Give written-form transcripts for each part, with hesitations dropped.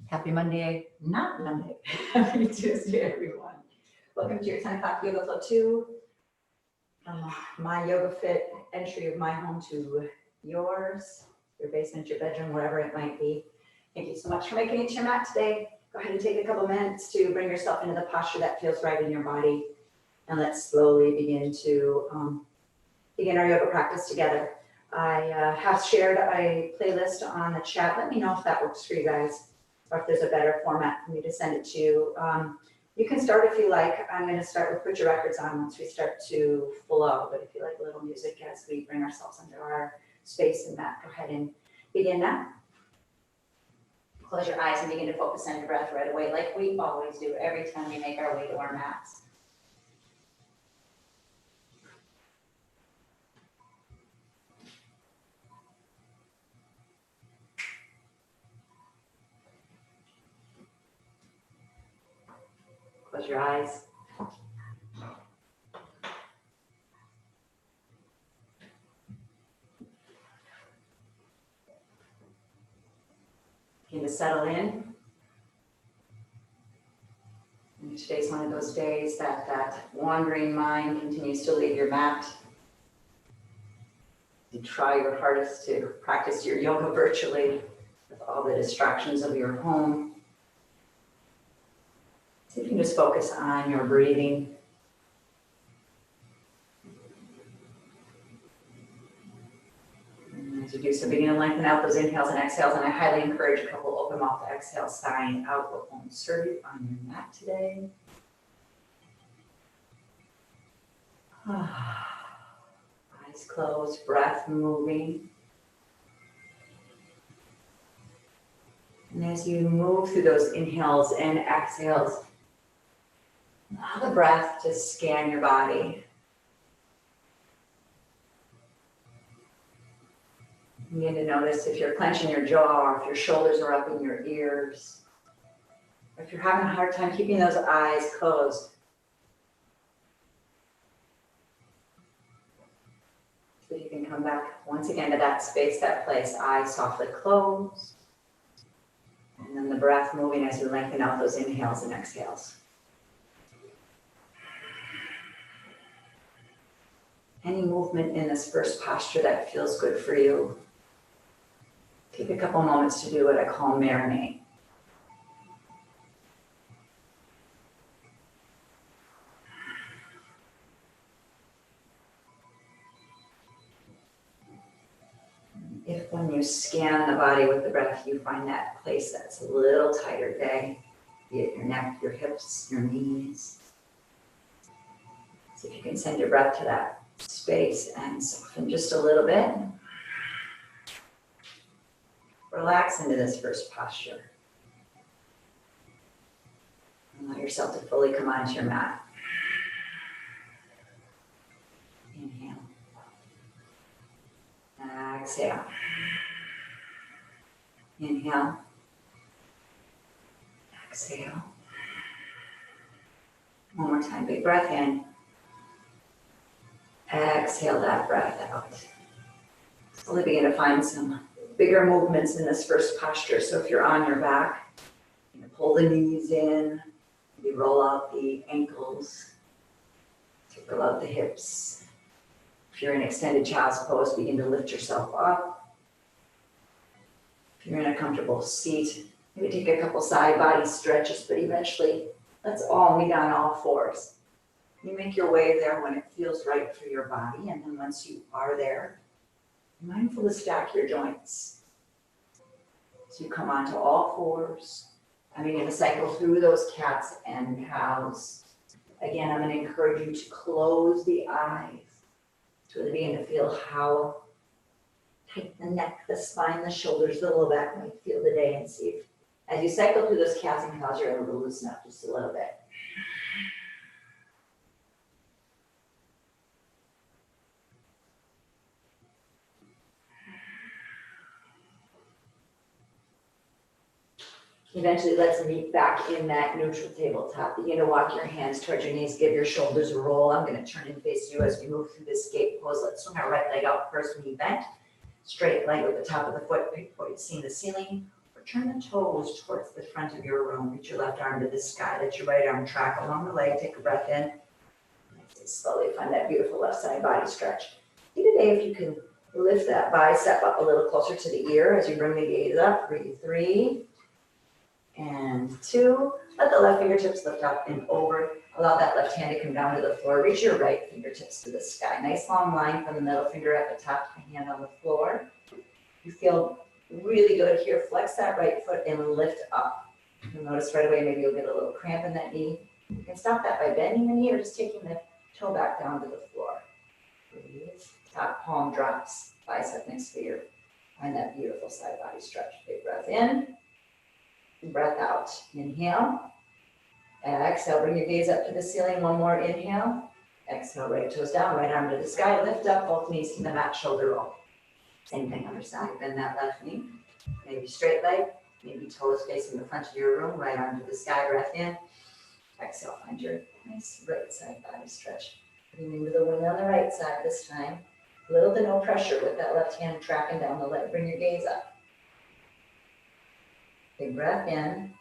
Happy Monday, not Monday. Happy Tuesday, everyone. Welcome to your 10 o'clock YogaFlow 2. My Yoga Fit entry of my home to yours, your basement, your bedroom, wherever it might be. Thank you so much for making it to your mat today. Go ahead and take a couple minutes to bring yourself into the posture that feels right in your body. And let's slowly begin to begin our yoga practice together. I have shared a playlist on the chat. Let me know if that works for you guys, or if there's a better format for me to send it to you. You can start if you like. I'm going to start with put your records on once we start to flow. But if you like a little music as we bring ourselves into our space and mat, go ahead and begin now. Close your eyes and begin to focus on your breath right away, like we always do every time we make our way to our mats. Close your eyes. Begin to settle in. And today's one of those days that wandering mind continues to leave your mat. You try your hardest to practice your yoga virtually with all the distractions of your home. So you can just focus on your breathing. And as you do so, begin to lengthen out those inhales and exhales, and I highly encourage a couple open mouth exhales, sighing out what won't serve you on your mat today. Eyes closed, breath moving. And as you move through those inhales and exhales, allow the breath to scan your body. Begin to notice if you're clenching your jaw, or if your shoulders are up in your ears, or if you're having a hard time keeping those eyes closed. So you can come back once again to that space, that place, eyes softly closed. And then the breath moving as you lengthen out those inhales and exhales. Any movement in this first posture that feels good for you, take a couple moments to do what I call marinate. If when you scan the body with the breath, you find that place that's a little tighter today, be it your neck, your hips, your knees. See if you can send your breath to that space and soften just a little bit. Relax into this first posture. Allow yourself to fully come onto your mat. Inhale. Exhale. Inhale. Exhale. One more time, big breath in. Exhale that breath out. Slowly begin to find some bigger movements in this first posture. So if you're on your back, you know, pull the knees in, maybe roll out the ankles, roll out the hips. If you're in extended child's pose, begin to lift yourself up. If you're in a comfortable seat, maybe take a couple side body stretches, but eventually let's all meet on all fours. You make your way there when it feels right for your body, and then once you are there, be mindful to stack your joints. So you come onto all fours. I'm going to cycle through those cats and cows. Again, I'm going to encourage you to close the eyes to really begin to feel how tight the neck, the spine, the shoulders, the low back might feel today, and see if as you cycle through those cats and cows, you're able to loosen up just a little bit. Eventually, let's meet back in that neutral tabletop. Begin to walk your hands towards your knees, give your shoulders a roll. I'm going to turn and face you as we move through this gate pose. Let's swing our right leg out first, knee bent. Straight leg with the top of the foot, pick point seeing the ceiling, or turn the toes towards the front of your room. Reach your left arm to the sky. Let your right arm track along the leg. Take a breath in. Slowly find that beautiful left side body stretch. See today if you can lift that bicep up a little closer to the ear as you bring the gaze up. Breathe 3 and 2. Let the left fingertips lift up and over. Allow that left hand to come down to the floor. Reach your right fingertips to the sky. Nice long line from the middle finger at the top, the hand on the floor. You feel really good here. Flex that right foot and lift up. You'll notice right away maybe you'll get a little cramp in that knee. You can stop that by bending the knee or just taking the toe back down to the floor. Breathe. Top palm drops, bicep next to your. Find that beautiful side body stretch. Big breath in, breath out. Inhale. Exhale, bring your gaze up to the ceiling. One more inhale. Exhale, right toes down, right arm to the sky. Lift up, both knees to the mat, shoulder roll. Same thing other side. Bend that left knee. Maybe straight leg, maybe toes facing the front of your room. Right arm to the sky, breath in. Exhale, find your nice right side body stretch. Bring into the wind on the right side this time. Little to no pressure with that left hand tracking down the leg. Bring your gaze up. Big breath in.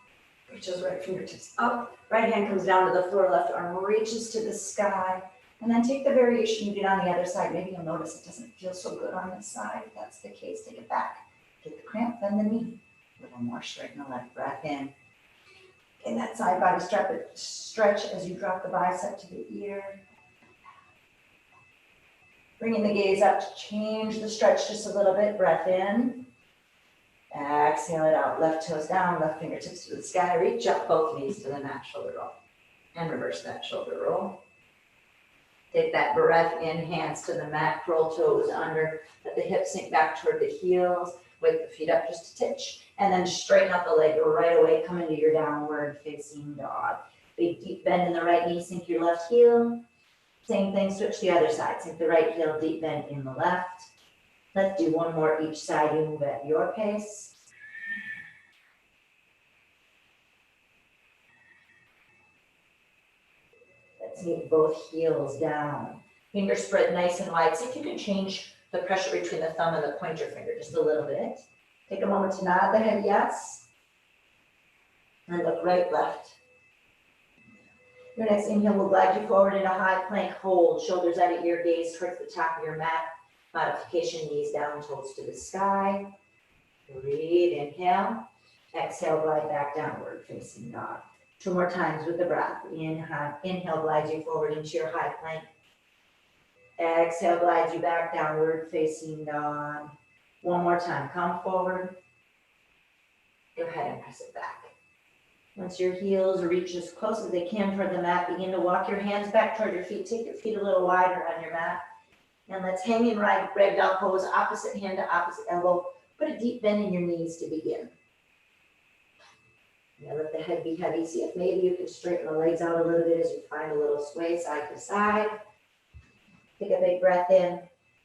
Reach those right fingertips up. Right hand comes down to the floor. Left arm reaches to the sky. And then take the variation you did on the other side. Maybe you'll notice it doesn't feel so good on this side. If that's the case, take it back. Get the cramp, bend the knee. A little more, straighten the leg. Breath in. In that side body stretch as you drop the bicep to the ear. Bringing the gaze up to change the stretch just a little bit. Breath in. Exhale it out. Left toes down, left fingertips to the sky. Reach up both knees to the mat, shoulder roll. And reverse that shoulder roll. Take that breath in, hands to the mat, curl toes under. Let the hips sink back toward the heels. Wake the feet up just a titch. And then straighten out the leg right away. Come into your downward facing dog. Big deep bend in the right knee, sink your left heel. Same thing, switch the other side. Sink the right heel, deep bend in the left. Let's do one more each side. You move at your pace. Let's meet both heels down. Fingers spread nice and wide. See if you can change the pressure between the thumb and the pointer finger just a little bit. Take a moment to nod the head yes. And look right, left. Your next inhale will glide you forward into high plank. Hold, shoulders at ear, gaze towards the top of your mat. Modification, knees down, toes to the sky. Breathe, inhale. Exhale, glide back downward, facing dog. 2 more times with the breath. Inhale glides you forward into your high plank. Exhale glides you back downward, facing dog. 1 more time, come forward. Go ahead and press it back. Once your heels reach as close as they can toward the mat, begin to walk your hands back toward your feet. Take your feet a little wider on your mat. And let's hang in ragdoll pose, opposite hand to opposite elbow. Put a deep bend in your knees to begin. Now let the head be heavy. See if maybe you can straighten the legs out a little bit as you find a little sway side to side. Take a big breath in.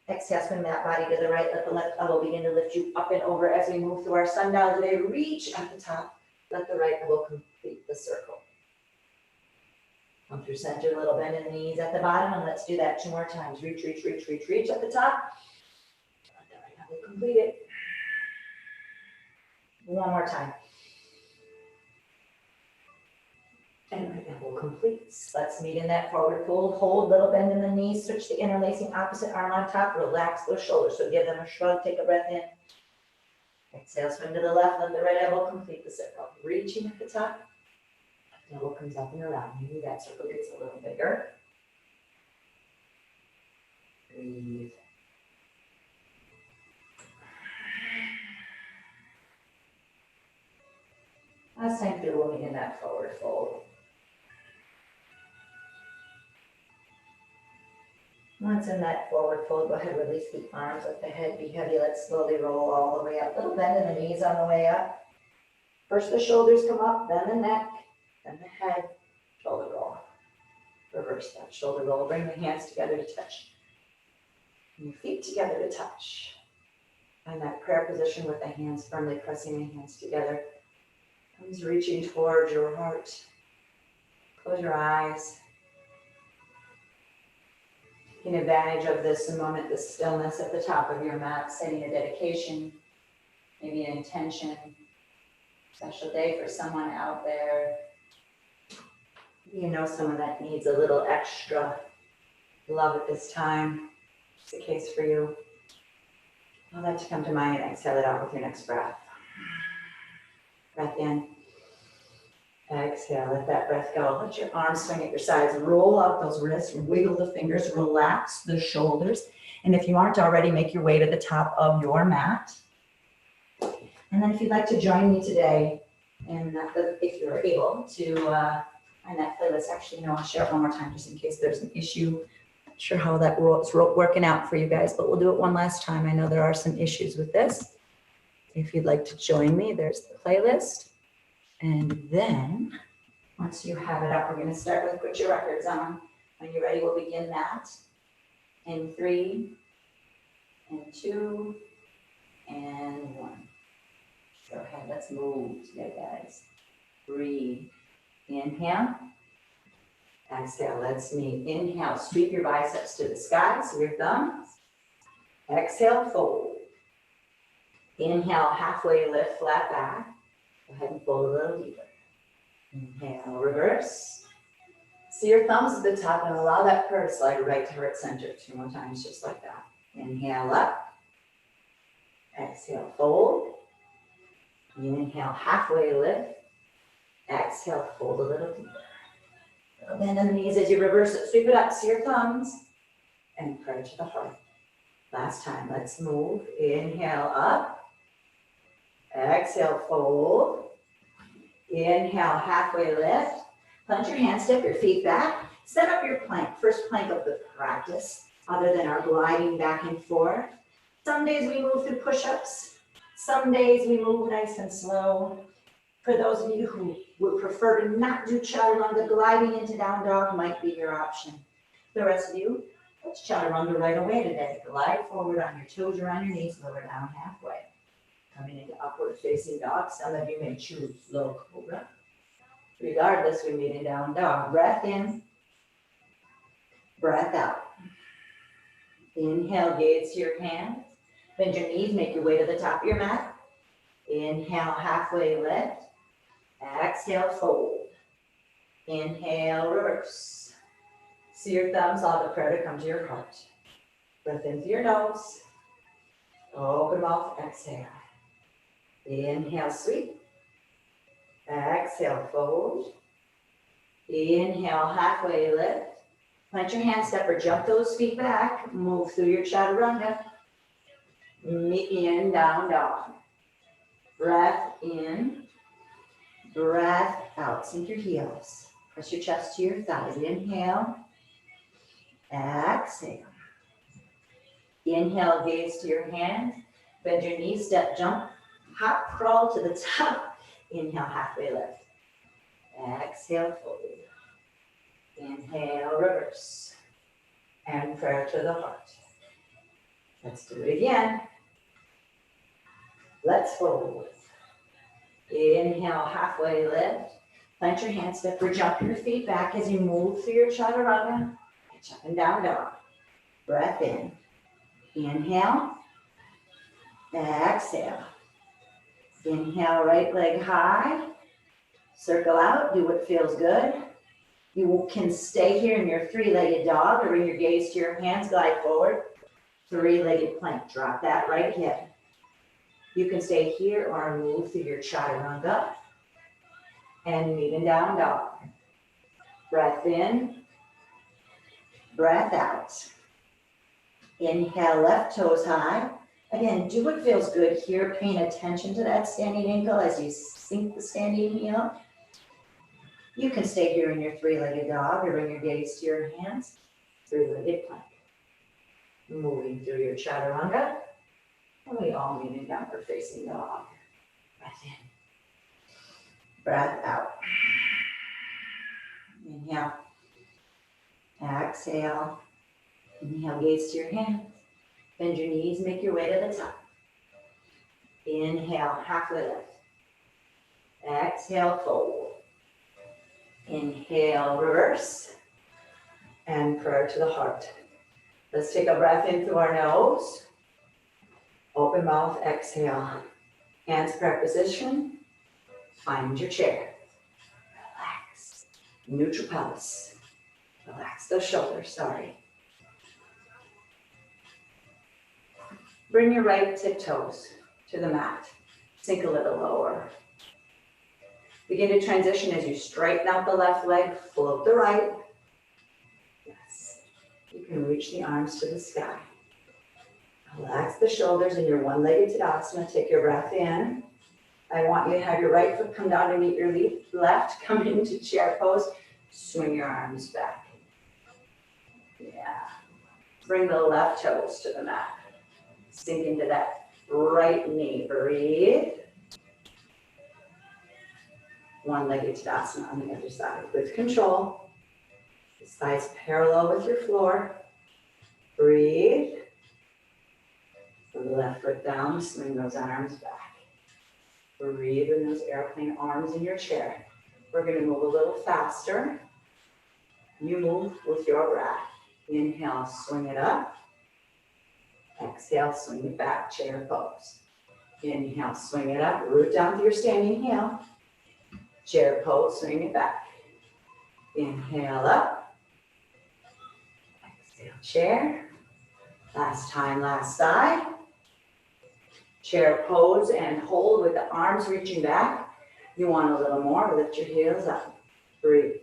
Exhale, swing that body to the right. Let the left elbow begin to lift you up and over as we move through our sundial today. Reach at the top. Let the right elbow complete the circle. Come through center, little bend in the knees at the bottom, and let's do that 2 more times. Reach, reach, reach, reach, reach at the top. Let the right elbow complete it. 1 more time. And right elbow completes. Let's meet in that forward fold. Hold, little bend in the knees. Switch the interlacing opposite arm on top. Relax those shoulders. So give them a shrug. Take a breath in. Exhale, swing to the left. Let the right elbow complete the circle. Reaching at the top. Left elbow comes up and around. Maybe that circle gets a little bigger. Breathe. Last time through, we'll meet in that forward fold. Once in that forward fold, go ahead, release the arms, let the head be heavy. Let's slowly roll all the way up. Little bend in the knees on the way up. First the shoulders come up, then the neck, then the head, shoulder roll. Reverse that shoulder roll. Bring the hands together to touch. And your feet together to touch. Find that prayer position with the hands firmly pressing the hands together. Thumbs reaching towards your heart. Close your eyes. Taking advantage of this moment, this stillness at the top of your mat, setting a dedication, maybe an intention, Special day for someone out there. You know, someone that needs a little extra love at this time. It's the case for you. Allow that to come to mind and exhale it out with your next breath. Breath in. Exhale, let that breath go. Let your arms swing at your sides. Roll out those wrists, wiggle the fingers, relax the shoulders. And if you aren't already, make your way to the top of your mat. And then if you'd like to join me today, and if you're able to find that playlist, actually, I'll share it one more time just in case there's an issue. Not sure how that was working out for you guys, but we'll do it one last time. I know there are some issues with this. If you'd like to join me, there's the playlist. And then, once you have it up, we're going to start with put your records on. When you're ready, we'll begin that. In 3, and 2, and 1. Go ahead, let's move today, guys. Breathe. Inhale. Exhale, let's meet. Inhale, sweep your biceps to the sky, so your thumbs. Exhale, fold. Inhale, halfway lift, flat back. Go ahead and fold a little deeper. Inhale, reverse. See your thumbs at the top and allow that curve to slide right to heart center 2 more times, just like that. Inhale up. Exhale, fold. Inhale, halfway lift. Exhale, fold a little deeper. Bend in the knees as you reverse it. Sweep it up, see your thumbs. And prayer to the heart. Last time, let's move. Inhale up. Exhale, fold. Inhale, halfway lift. Plant your hands, step your feet back. Set up your plank, first plank of the practice, other than our gliding back and forth. Some days we move through push-ups. Some days we move nice and slow. For those of you who would prefer to not do chaturanga, gliding into down dog might be your option. The rest of you, let's chaturanga right away today. Glide forward on your toes or on your knees, lower down halfway. Coming into upward facing dog. Some of you may choose low cobra. Regardless, we meet in down dog. Breath in, breath out. Inhale, gaze to your hands. Bend your knees, make your way to the top of your mat. Inhale, halfway lift. Exhale, fold. Inhale, reverse. See your thumbs, allow the prayer to come to your heart. Breath in through your nose. Open mouth, exhale. Inhale, sweep. Exhale, fold. Inhale, halfway lift. Plant your hand step or jump those feet back. Move through your chaturanga. Meet in down dog. Breath in. Breath out. Sink your heels. Press your chest to your thighs. Inhale. Exhale. Inhale, gaze to your hands. Bend your knees, step, jump, hop, crawl to the top. Inhale, halfway lift. Exhale, fold. Inhale, reverse. And prayer to the heart. Let's do it again. Let's fold. Inhale, halfway lift. Plant your hands, step or jump your feet back as you move through your chaturanga. Up and down dog. Breath in. Inhale. Exhale. Inhale, right leg high. Circle out, do what feels good. You can stay here in your three-legged dog or bring your gaze to your hands, glide forward. Three-legged plank, drop that right hip. You can stay here or move through your chaturanga and meet in down dog. Breath in, breath out. Inhale, left toes high. Again, do what feels good here. Paying attention to that standing ankle as you sink the standing heel. You can stay here in your three-legged dog or bring your gaze to your hands. Three-legged plank. Moving through your chaturanga. And we all meet in downward facing dog. Breath in. Breath out. Inhale. Exhale. Inhale, gaze to your hands. Bend your knees, make your way to the top. Inhale, halfway lift. Exhale, fold. Inhale, reverse. And prayer to the heart. Let's take a breath in through our nose. Open mouth, exhale. Hands prayer position. Find your chair. Relax. Neutral pelvis. Relax those shoulders, sorry. Bring your right tiptoes to the mat. Sink a little lower. Begin to transition as you straighten out the left leg, float the right. Yes. You can reach the arms to the sky. Relax the shoulders in your one-legged Tadasana. Take your breath in. I want you to have your right foot come down to meet your left. Come into chair pose. Swing your arms back. Yeah. Bring the left toes to the mat. Sink into that right knee. Breathe. One-legged Tadasana on the other side. With control. The thighs parallel with your floor. Breathe. Put the left foot down. Swing those arms back. Breathe in those airplane arms in your chair. We're going to move a little faster. You move with your breath. Inhale, swing it up. Exhale, swing it back, chair pose. Inhale, swing it up, root down to your standing heel. Chair pose, swing it back. Inhale up. Exhale, chair. Last time, last side. Chair pose and hold with the arms reaching back. You want a little more, lift your heels up. Breathe.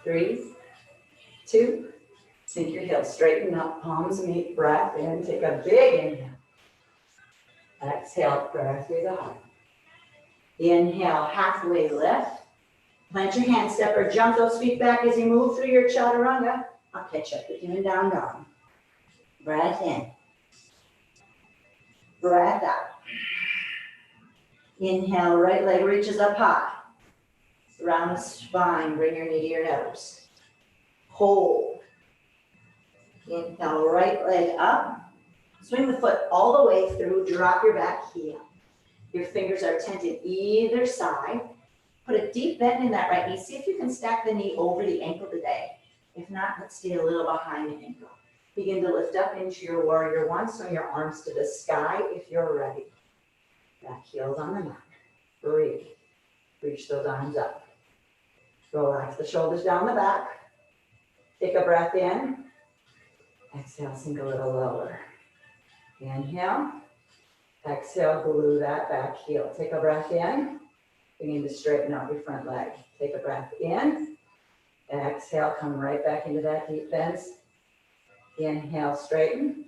3, 2, sink your heels, straighten up, palms meet, breath in, take a big inhale. Exhale, breath through the heart. Inhale, halfway lift. Plant your hand step or jump those feet back as you move through your chaturanga. I'll catch up with you in down dog. Breath in. Breath out. Inhale, right leg reaches up high. Round the spine, bring your knee to your nose. Hold. Inhale, right leg up. Swing the foot all the way through, drop your back heel. Your fingers are tented either side. Put a deep bend in that right knee. See if you can stack the knee over the ankle today. If not, let's stay a little behind the ankle. Begin to lift up into your warrior one. Swing your arms to the sky if you're ready. Back heels on the mat. Breathe. Reach those arms up. Relax the shoulders down the back. Take a breath in. Exhale, sink a little lower. Inhale. Exhale, glue that back heel. Take a breath in. Begin to straighten out your front leg. Take a breath in. Exhale, come right back into that deep bend. Inhale, straighten.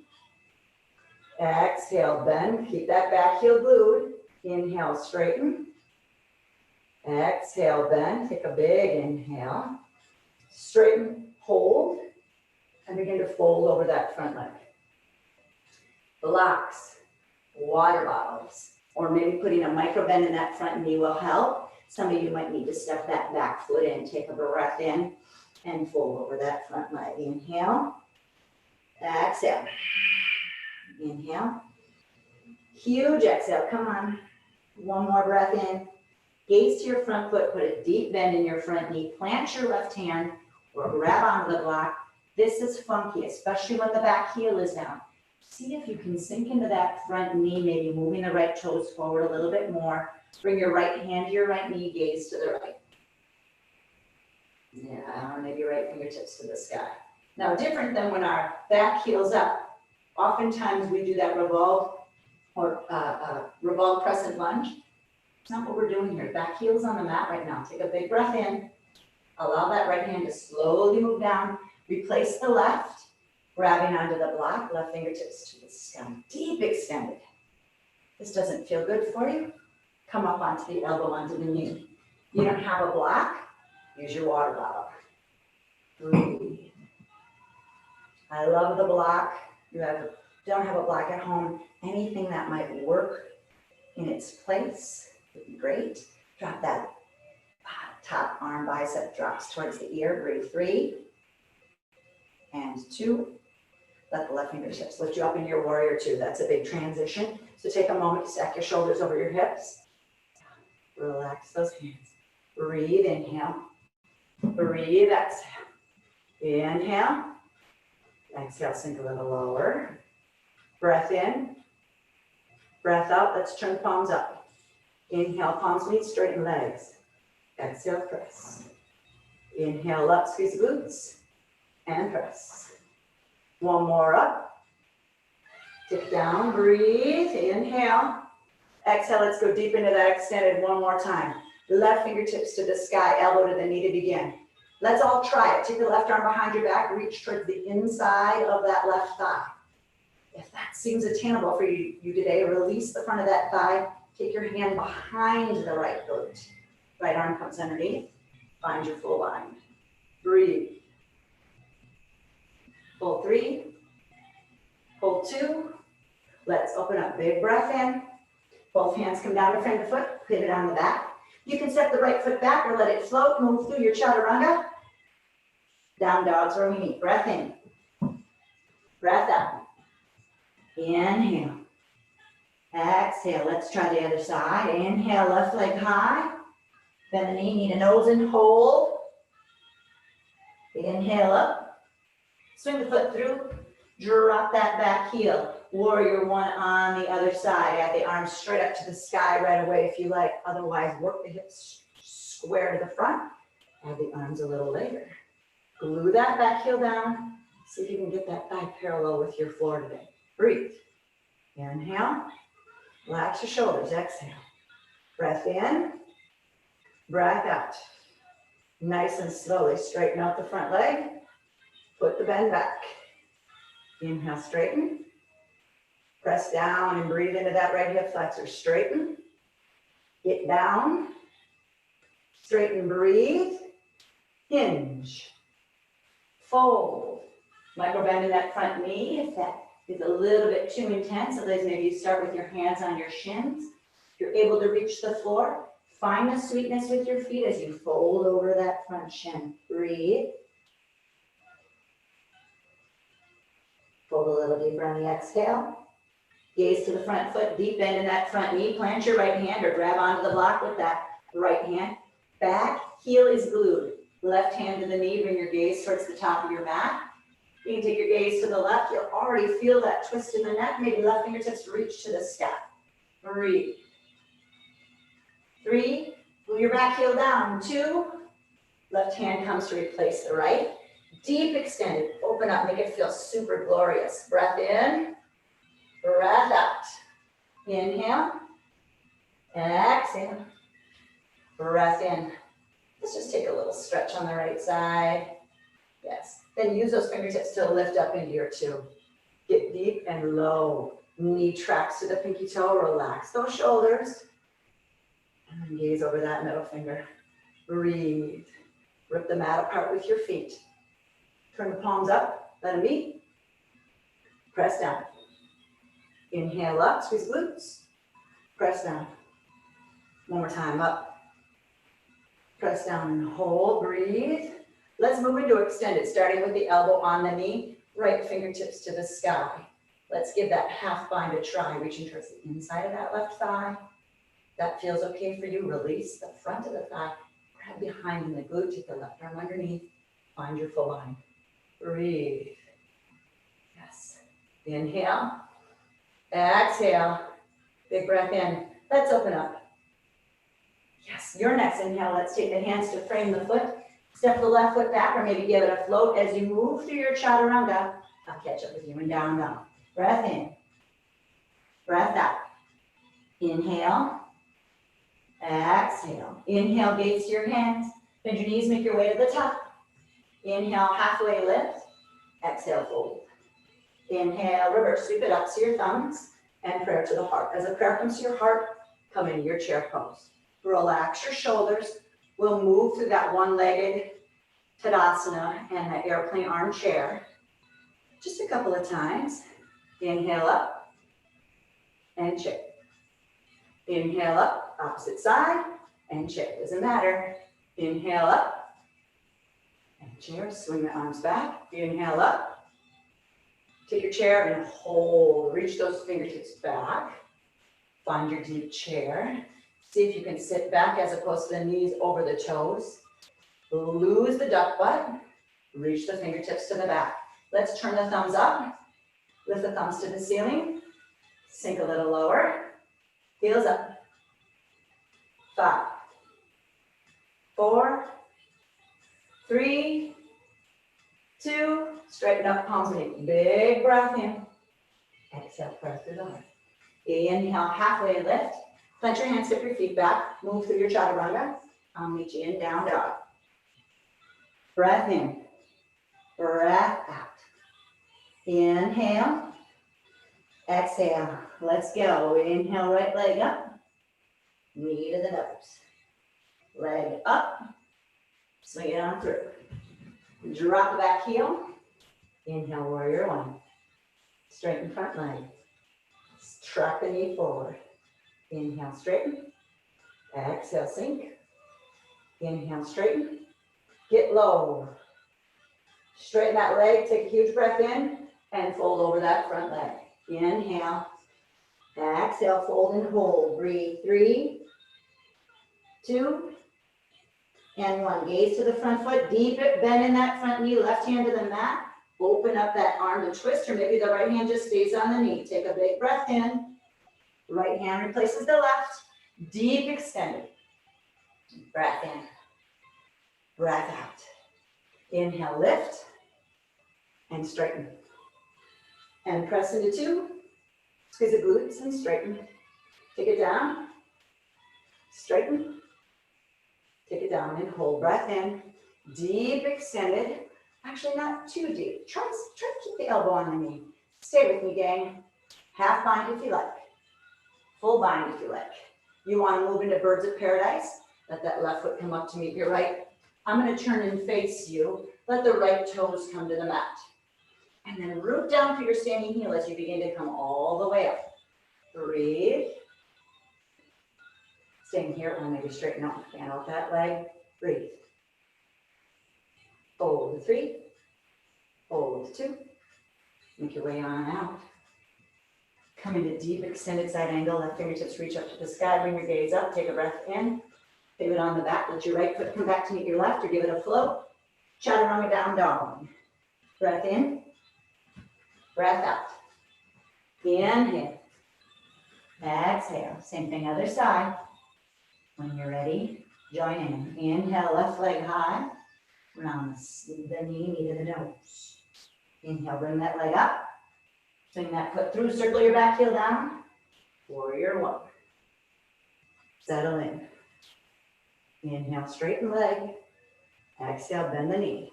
Exhale, bend. Keep that back heel glued. Inhale, straighten. Exhale, bend. Take a big inhale. Straighten, hold, and begin to fold over that front leg. Blocks, water bottles, or maybe putting a micro bend in that front knee will help. Some of you might need to step that back foot in. Take a breath in and fold over that front leg. Inhale. Exhale. Inhale. Huge exhale. Come on. One more breath in. Gaze to your front foot. Put a deep bend in your front knee. Plant your left hand or grab onto the block. This is funky, especially when the back heel is down. See if you can sink into that front knee, maybe moving the right toes forward a little bit more. Bring your right hand to your right knee, gaze to the right. Yeah, maybe right fingertips to the sky. Now, different than when our back heel's up, oftentimes we do that revolve or revolve crescent lunge. It's not what we're doing here. Back heel's on the mat right now. Take a big breath in. Allow that right hand to slowly move down. Replace the left, grabbing onto the block, left fingertips to the sky. Deep extended. This doesn't feel good for you. Come up onto the elbow, onto the knee. You don't have a block, use your water bottle. Breathe. I love the block. You don't have a block at home. Anything that might work in its place would be great. Drop that top arm bicep drops towards the ear. Breathe. 3 and 2. Let the left fingertips lift you up into your warrior 2. That's a big transition. So take a moment to stack your shoulders over your hips. Relax those hands. Breathe, inhale. Breathe, exhale. Inhale. Exhale, sink a little lower. Breath in. Breath out. Let's turn the palms up. Inhale, palms meet, straighten legs. Exhale, press. Inhale up, squeeze glutes, and press. One more up. Dip down, breathe, inhale. Exhale, let's go deep into that extended one more time. Left fingertips to the sky, elbow to the knee to begin. Let's all try it. Take the left arm behind your back, reach towards the inside of that left thigh. If that seems attainable for you today, release the front of that thigh. Take your hand behind the right glute. Right arm comes underneath. Find your full line. Breathe. Hold 3. Hold 2. Let's open up. Big breath in. Both hands come down to front of the foot. Pivot on the back. You can step the right foot back or let it float. Move through your chaturanga. Down dogs where we meet. Breath in. Breath out. Inhale. Exhale. Let's try the other side. Inhale, left leg high. Bend the knee, knee to nose and hold. Inhale up. Swing the foot through. Drop that back heel. Warrior one on the other side. Add the arms straight up to the sky right away if you like. Otherwise, work the hips square to the front. Add the arms a little later. Glue that back heel down. See if you can get that thigh parallel with your floor today. Breathe. Inhale. Relax your shoulders. Exhale. Breath in. Breath out. Nice and slowly straighten out the front leg. Put the bend back. Inhale, straighten. Press down and breathe into that right hip flexor. Straighten. Get down. Straighten, breathe. Hinge. Fold. Micro bend in that front knee if that is a little bit too intense. Otherwise, maybe you start with your hands on your shins. If you're able to reach the floor, find the sweetness with your feet as you fold over that front shin. Breathe. Fold a little deeper on the exhale. Gaze to the front foot, deep bend in that front knee. Plant your right hand or grab onto the block with that right hand. Back heel is glued. Left hand to the knee, bring your gaze towards the top of your mat. You can take your gaze to the left. You'll already feel that twist in the neck. Maybe left fingertips reach to the sky. Breathe. 3, pull your back heel down. 2, left hand comes to replace the right. Deep extended, open up, make it feel super glorious. Breath in, breath out. Inhale, exhale, breath in. Let's just take a little stretch on the right side. Yes, then use those fingertips to lift up into your 2. Get deep and low. Knee tracks to the pinky toe, relax those shoulders. And then gaze over that middle finger. Breathe. Rip the mat apart with your feet. Turn the palms up, let them meet. Press down. Inhale up, squeeze glutes. Press down. One more time, up. Press down and hold, breathe. Let's move into extended, starting with the elbow on the knee, right fingertips to the sky. Let's give that half bind a try, reaching towards the inside of that left thigh. That feels okay for you, release the front of the thigh, grab behind in the glute, take the left arm underneath, find your full line. Breathe. Yes. Inhale. Exhale. Big breath in. Let's open up. Yes, your next inhale. Let's take the hands to frame the foot. Step the left foot back or maybe give it a float as you move through your chaturanga. I'll catch up with you and down, down. Breath in. Breath out. Inhale. Exhale. Inhale, gaze to your hands. Bend your knees, make your way to the top. Inhale, halfway lift. Exhale, fold. Inhale, reverse, sweep it up to your thumbs and prayer to the heart. As the prayer comes to your heart, come into your chair pose. Relax your shoulders. We'll move through that one-legged Tadasana and the airplane armchair. Just a couple of times. Inhale up and check. Inhale up, opposite side, and check. Doesn't matter. Inhale up. And chair, swing the arms back. Inhale up. Take your chair and hold. Reach those fingertips back. Find your deep chair. See if you can sit back as opposed to the knees over the toes. Lose the duck butt. Reach the fingertips to the back. Let's turn the thumbs up. Lift the thumbs to the ceiling. Sink a little lower. Heels up. 5, 4, 3, 2, straighten up, palms in. Big breath in. Exhale, press through the heart. Inhale, halfway lift. Plant your hands, step your feet back. Move through your chaturanga. I'll meet you in down dog. Breath in. Breath out. Inhale. Exhale. Let's go. Inhale, right leg up. Knee to the nose. Leg up. Swing it on through. Drop the back heel. Inhale, warrior one. Straighten front leg. Track the knee forward. Inhale, straighten. Exhale, sink. Inhale, straighten. Get low. Straighten that leg. Take a huge breath in and fold over that front leg. Inhale. Exhale, fold and hold. Breathe. 3, 2, and 1. Gaze to the front foot. Deep bend in that front knee. Left hand to the mat. Open up that arm to twist, or maybe the right hand just stays on the knee. Take a big breath in. Right hand replaces the left. Deep extended. Breath in. Breath out. Inhale, lift. And straighten. And press into 2. Squeeze the glutes and straighten. Take it down. Straighten. Take it down and hold. Breath in. Deep extended. Actually, not too deep. Try to keep the elbow on the knee. Stay with me, gang. Half bind if you like. Full bind if you like. You want to move into birds of paradise. Let that left foot come up to meet your right. I'm going to turn and face you. Let the right toes come to the mat. And then root down for your standing heel as you begin to come all the way up. Breathe. Staying here, or maybe straighten out, fan out that leg. Breathe. Fold 3. Fold 2. Make your way on out. Come into deep extended side angle. Left fingertips reach up to the sky. Bring your gaze up. Take a breath in. Pivot on the back. Let your right foot come back to meet your left, or give it a float. Chaturanga down dog. Breath in. Breath out. Inhale. Exhale. Same thing other side. When you're ready, join in. Inhale, left leg high. Round the knee to the nose. Inhale, bring that leg up. Swing that foot through, circle your back heel down. Warrior one. Settle in. Inhale, straighten leg. Exhale, bend the knee.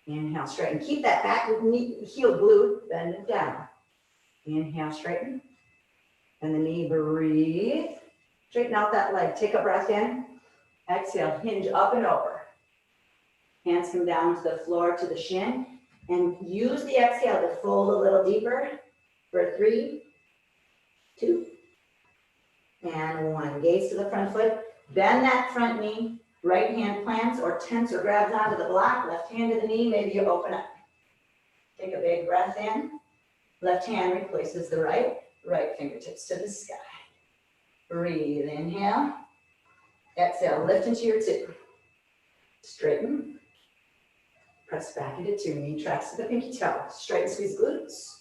Inhale, straighten. Keep that back knee, heel glute, bend it down. Inhale, straighten. Bend the knee, breathe. Straighten out that leg. Take a breath in. Exhale, hinge up and over. Hands come down to the floor, to the shin. And use the exhale to fold a little deeper for 3, 2, and 1. Gaze to the front foot. Bend that front knee. Right hand plants or tense or grabs onto the block. Left hand to the knee. Maybe you open up. Take a big breath in. Left hand replaces the right. Right fingertips to the sky. Breathe. Inhale. Exhale. Lift into your 2. Straighten. Press back into 2. Knee tracks to the pinky toe. Straighten, squeeze glutes.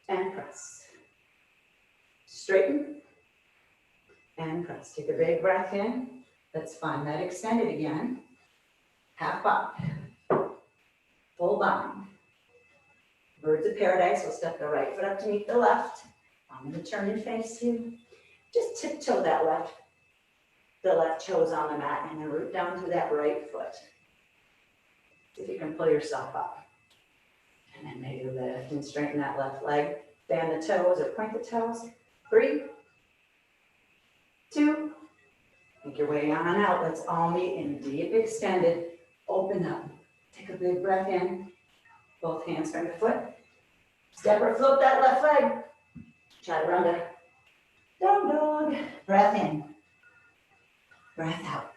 And press. Straighten. And press. Take a big breath in. Let's find that extended again. Half bind. Full bind. Birds of paradise. We'll step the right foot up to meet the left. I'm going to turn and face you. Just tiptoe the left toes on the mat, and then root down to that right foot. See if you can pull yourself up. And then maybe lift and straighten that left leg. Fan the toes or point the toes. 3, 2, make your way on out. Let's all meet in deep extended. Open up. Take a big breath in. Both hands from the foot. Step or float that left leg. Chaturanga. Down dog. Breath in. Breath out.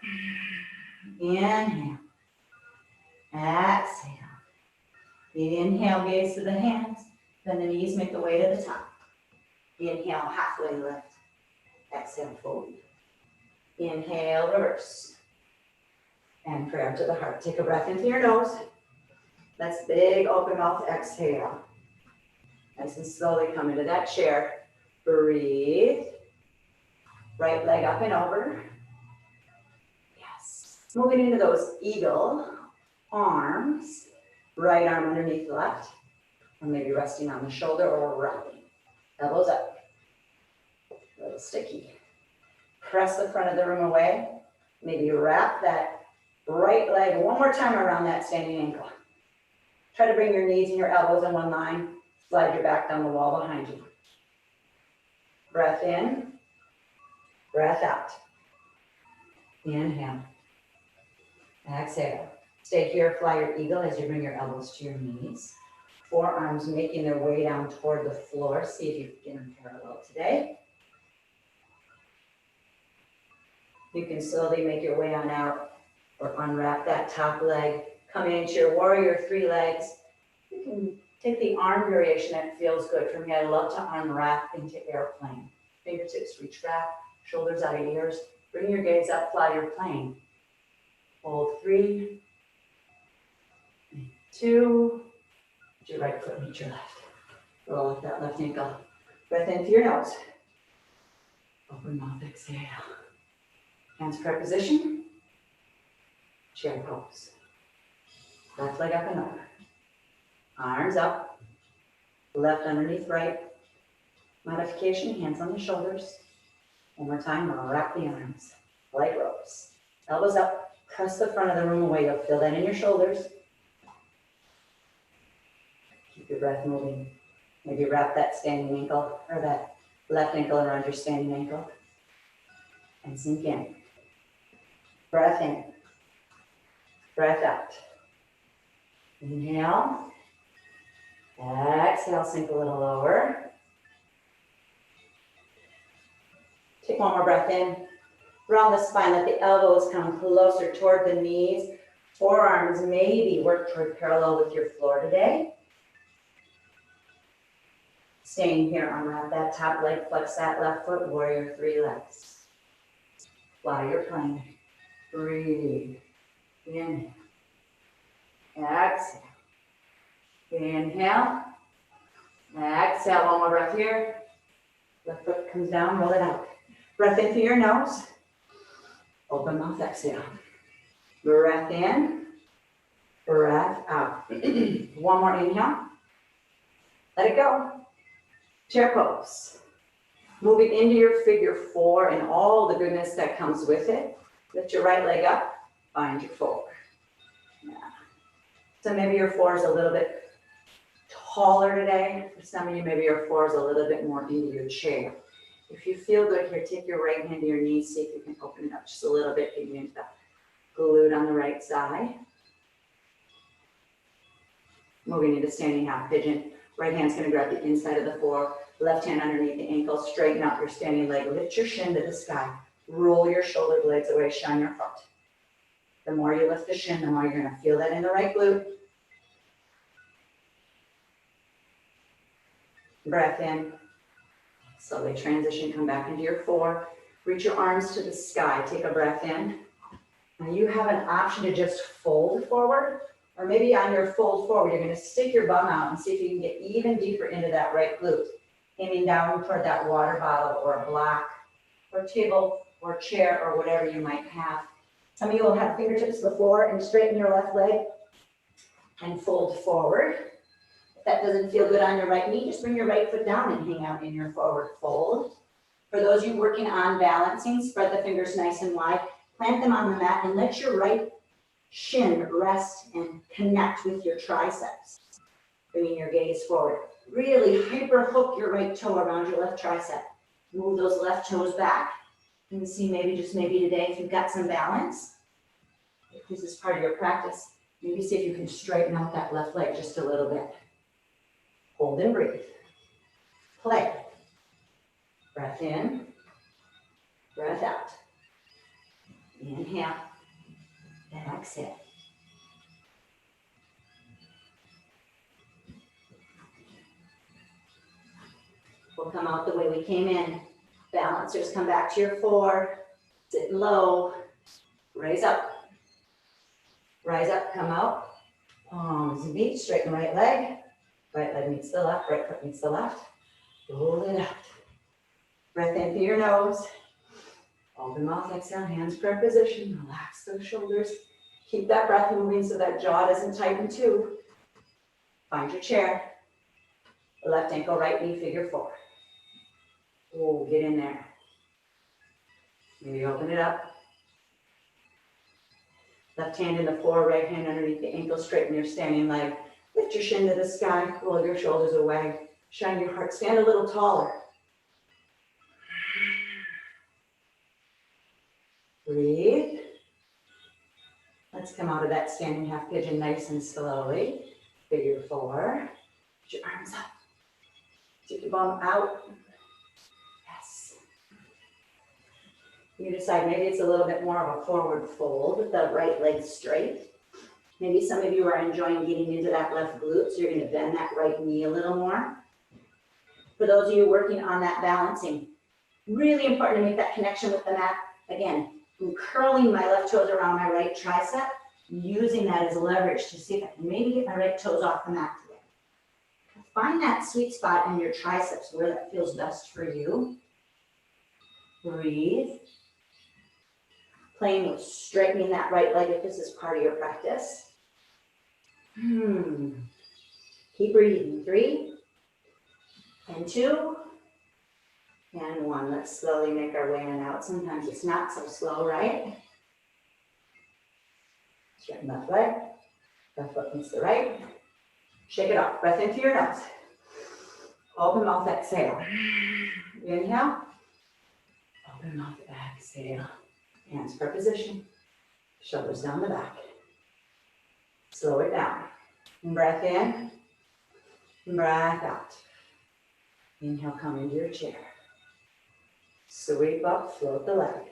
Inhale. Exhale. Inhale, gaze to the hands. Then the knees make the way to the top. Inhale, halfway lift. Exhale, fold. Inhale, reverse. And prayer to the heart. Take a breath into your nose. Let's big open mouth, exhale. Nice and slowly come into that chair. Breathe. Right leg up and over. Moving into those eagle arms, right arm underneath the left, or maybe resting on the shoulder or rocking. Elbows up, a little sticky. Press the front of the room away. Maybe wrap that right leg one more time around that standing ankle. Try to bring your knees and your elbows in one line. Slide your back down the wall behind you. Breath in, breath out. Inhale. Exhale. Stay here, fly your eagle as you bring your elbows to your knees. Forearms making their way down toward the floor. See if you can get them parallel today. You can slowly make your way on out or unwrap that top leg. Come into your warrior three legs. You can take the arm variation that feels good. For me, I love to unwrap into airplane. Fingertips reach back, shoulders out of ears. Bring your gaze up, fly your plane. Hold 3, 2. Put your right foot meet your left. Roll up that left ankle. Breath in through your nose. Open mouth, exhale. Hands correct position. Chair pose. Left leg up and over. Arms up. Left underneath right. Modification, hands on the shoulders. One more time, we'll wrap the arms. Like ropes. Elbows up. Press the front of the room away. You'll feel that in your shoulders. Keep your breath moving. Maybe wrap that standing ankle or that left ankle around your standing ankle. And sink in. Breath in. Breath out. Inhale. Exhale, sink a little lower. Take one more breath in. Round the spine, let the elbows come closer toward the knees. Forearms maybe work toward parallel with your floor today. Staying here, unwrap that top leg, flex that left foot, warrior three legs. Fly your plane. Breathe. Inhale. Exhale. Inhale. Exhale, one more breath here. Left foot comes down, roll it out. Breath in through your nose. Open mouth, exhale. Breath in. Breath out. One more inhale. Let it go. Chair pose. Moving into your figure 4 and all the goodness that comes with it. Lift your right leg up. Find your 4. Yeah. So maybe your 4 is a little bit taller today. For some of you, maybe your 4 is a little bit more into your chair. If you feel good here, take your right hand to your knee. See if you can open it up just a little bit. Getting into the glute on the right side. Moving into standing half pigeon. Right hand's going to grab the inside of the floor. Left hand underneath the ankle. Straighten out your standing leg. Lift your shin to the sky. Roll your shoulder blades away. Shine your foot. The more you lift the shin, the more you're going to feel that in the right glute. Breath in. Slowly transition. Come back into your 4. Reach your arms to the sky. Take a breath in. Now you have an option to just fold forward. Or maybe on your fold forward, you're going to stick your bum out and see if you can get even deeper into that right glute. Aiming down toward that water bottle or a block or table or chair or whatever you might have. Some of you will have fingertips to the floor and straighten your left leg and fold forward. If that doesn't feel good on your right knee, just bring your right foot down and hang out in your forward fold. For those of you working on balancing, spread the fingers nice and wide. Plant them on the mat and let your right shin rest and connect with your triceps. Bringing your gaze forward. Really hyper hook your right toe around your left tricep. Move those left toes back. You can see maybe, just maybe today, if you've got some balance, if this is part of your practice, maybe see if you can straighten out that left leg just a little bit. Hold and breathe. Play. Breath in. Breath out. Inhale. And exhale. We'll come out the way we came in. Balancers, come back to your 4. Sit low. Raise up. Rise up, come out. Palms meet, straighten right leg. Right leg meets the left, right foot meets the left. Roll it out. Breath in through your nose. Open mouth, exhale, hands prayer position. Relax those shoulders. Keep that breath moving so that jaw doesn't tighten too. Find your chair. Left ankle, right knee, figure four. Oh, get in there. Maybe open it up. Left hand in the floor, right hand underneath the ankle, straighten your standing leg. Lift your shin to the sky, roll your shoulders away. Shine your heart, stand a little taller. Breathe. Let's come out of that standing half pigeon nice and slowly. Figure four. Put your arms up. Take the bum out. Yes. You decide maybe it's a little bit more of a forward fold with the right leg straight. Maybe some of you are enjoying getting into that left glute, so you're going to bend that right knee a little more. For those of you working on that balancing, really important to make that connection with the mat. Again, I'm curling my left toes around my right tricep, using that as leverage to see if I can maybe get my right toes off the mat today. Find that sweet spot in your triceps where that feels best for you. Breathe. Playing with straightening that right leg if this is part of your practice. Keep breathing. 3 and 2 and 1. Let's slowly make our way in and out. Sometimes it's not so slow, right? Straighten left leg. Left foot meets the right. Shake it off. Breath in through your nose. Open mouth, exhale. Inhale. Open mouth, exhale. Hands per position. Shoulders down the back. Slow it down. Breath in. Breath out. Inhale, come into your chair. Sweep up, float the leg.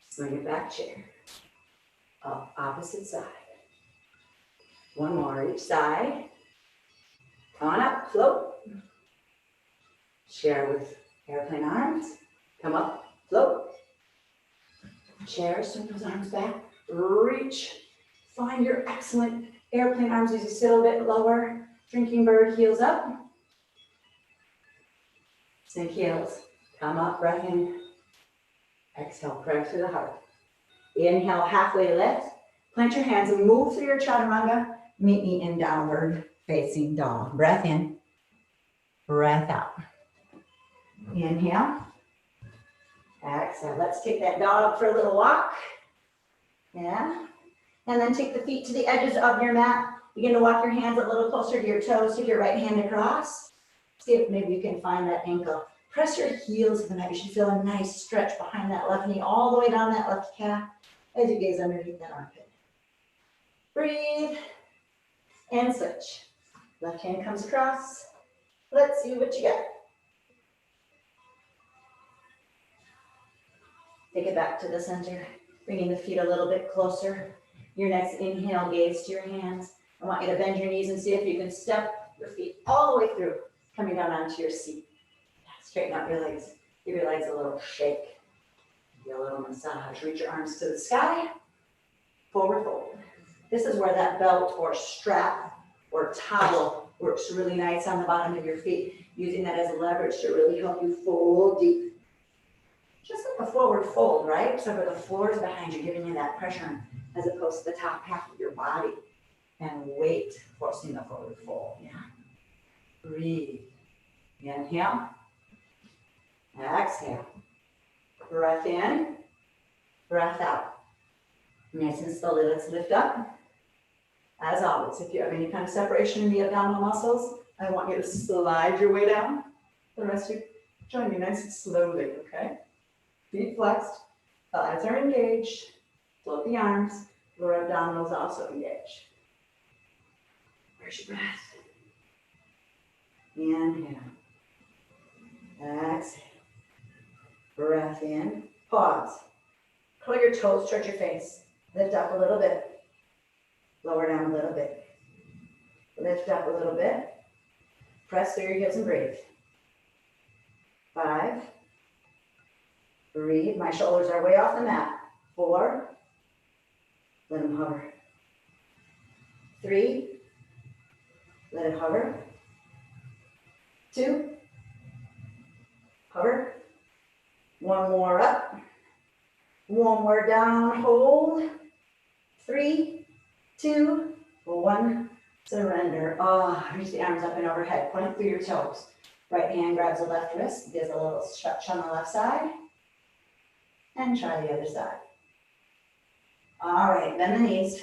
Swing it back, chair. Up, opposite side. One more each side. Come on up, float. Chair with airplane arms. Come up, float. Chair, swing those arms back. Reach. Find your excellent airplane arms as you sit a little bit lower. Drinking bird, heels up. Sink heels. Come up, breath in. Exhale, press through the heart. Inhale, halfway lift. Plant your hands and move through your chaturanga. Meet me in downward facing dog. Breath in. Breath out. Inhale. Exhale. Let's take that dog for a little walk. Yeah. And then take the feet to the edges of your mat. Begin to walk your hands a little closer to your toes. Take your right hand across. See if maybe you can find that ankle. Press your heels to the mat. You should feel a nice stretch behind that left knee, all the way down that left calf as you gaze underneath that armpit. Breathe and switch. Left hand comes across. Let's see what you got. Take it back to the center, bringing the feet a little bit closer. Your next inhale, gaze to your hands. I want you to bend your knees and see if you can step your feet all the way through, coming down onto your seat. Straighten out your legs. Give your legs a little shake. Give a little massage. Reach your arms to the sky. Forward fold. This is where that belt or strap or towel works really nice on the bottom of your feet, using that as leverage to really help you fold deep. Just like a forward fold, right? So the floor is behind you, giving you that pressure as opposed to the top half of your body. And weight forcing the forward fold. Yeah. Breathe. Inhale. Exhale. Breath in. Breath out. Nice and slowly, let's lift up. As always, if you have any kind of separation in the abdominal muscles, I want you to slide your way down. The rest of you, join me nice and slowly, okay? Feet flexed, thighs are engaged. Float the arms, lower abdominals also engaged. Where's your breath? Inhale. Exhale. Breath in. Pause. Curl your toes, stretch your face. Lift up a little bit. Lower down a little bit. Lift up a little bit. Press through your heels and breathe. 5. Breathe. My shoulders are way off the mat. 4. Let them hover. 3. Let it hover. 2. Hover. One more up. One more down, hold. 3, 2, 1, surrender. Reach the arms up and overhead, point through your toes. Right hand grabs the left wrist, gives a little stretch on the left side, and try the other side. All right, bend the knees.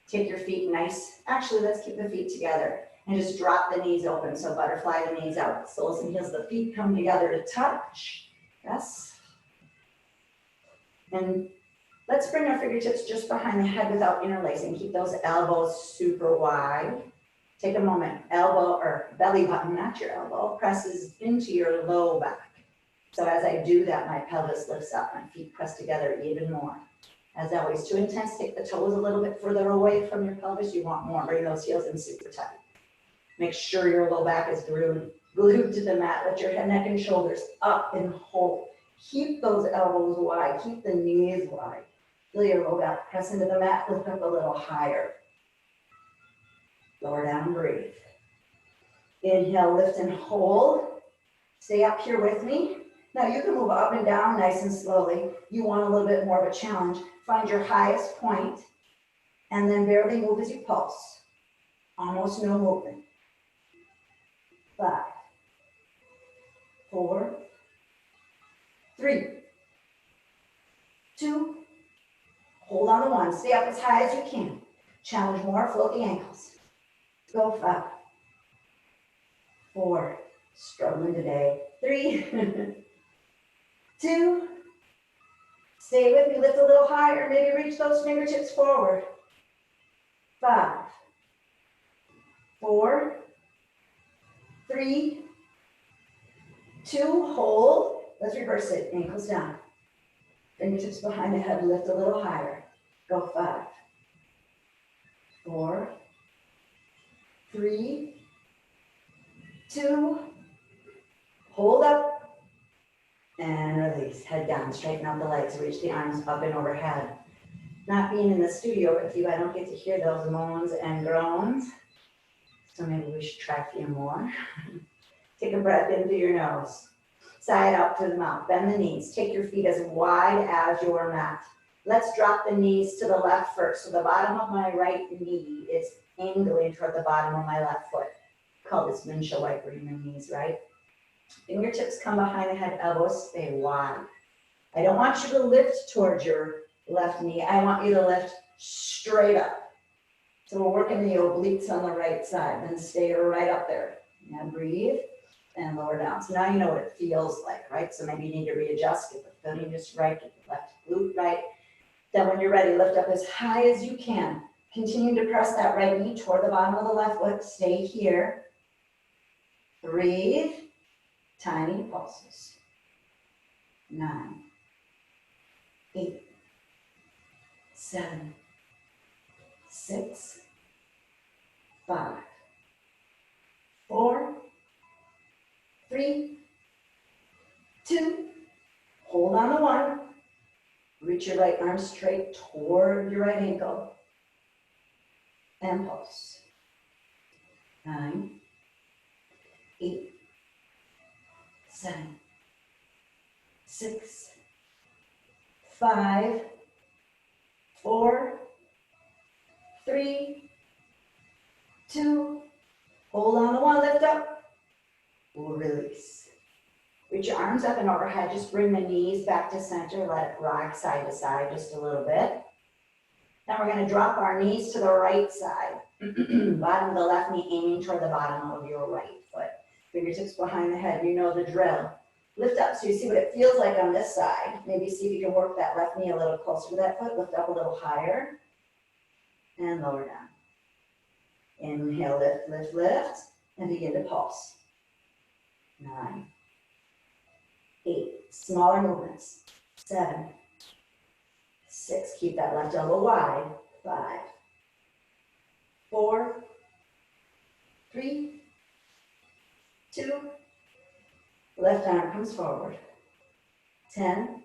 Take your feet nice. Actually, let's keep the feet together and just drop the knees open. So butterfly the knees out. Soles and heels of the feet come together to touch. Yes. And let's bring our fingertips just behind the head without interlacing. Keep those elbows super wide. Take a moment. Elbow or belly button, not your elbow, presses into your low back. So as I do that, my pelvis lifts up. My feet press together even more. As always, too intense, take the toes a little bit further away from your pelvis. You want more. Bring those heels in super tight. Make sure your low back is glued to the mat. Let your head, neck, and shoulders up and hold. Keep those elbows wide. Keep the knees wide. Feel your low back press into the mat. Lift up a little higher. Lower down and breathe. Inhale, lift and hold. Stay up here with me. Now you can move up and down nice and slowly. You want a little bit more of a challenge. Find your highest point and then barely move as you pulse. Almost no movement. 5, 4, 3, 2, hold on to 1. Stay up as high as you can. Challenge more, float the ankles. Go 5, 4, struggling today. 3, 2, stay with me, lift a little higher, maybe reach those fingertips forward. 5, 4, 3, 2, hold. Let's reverse it, ankles down. Fingertips behind the head, lift a little higher. Go 5, 4, 3, 2, hold up, and release. Head down, straighten out the legs, reach the arms up and overhead. Not being in the studio with you, I don't get to hear those moans and groans, so maybe we should try a few more. Take a breath in through your nose. Sigh it out through the mouth. Bend the knees. Take your feet as wide as your mat. Let's drop the knees to the left first. So the bottom of my right knee is angling toward the bottom of my left foot. Call this windshield wiper in your knees, right? Fingertips come behind the head, elbows stay wide. I don't want you to lift towards your left knee. I want you to lift straight up. So we're working the obliques on the right side. Then stay right up there. Now breathe. And lower down. So now you know what it feels like, right? So maybe you need to readjust, get the footing just right, get the left glute right. Then when you're ready, lift up as high as you can. Continue to press that right knee toward the bottom of the left foot. Stay here. Breathe. Tiny pulses. 9, 8, 7, 6, 5, 4, 3, 2, hold on to 1. Reach your right arm straight toward your right ankle. And pulse. 9, 8, 7, 6, 5, 4, 3, 2, hold on to 1, lift up. Release. Reach your arms up and overhead. Just bring the knees back to center. Let it rock side to side just a little bit. Then we're going to drop our knees to the right side. Bottom of the left knee aiming toward the bottom of your right foot. Fingertips behind the head. You know the drill. Lift up so you see what it feels like on this side. Maybe see if you can work that left knee a little closer to that foot. Lift up a little higher. And lower down. Inhale, lift, lift, lift. And begin to pulse. 9, 8, smaller movements. 7, 6, keep that left elbow wide. 5, 4, 3, 2, left arm comes forward. 10,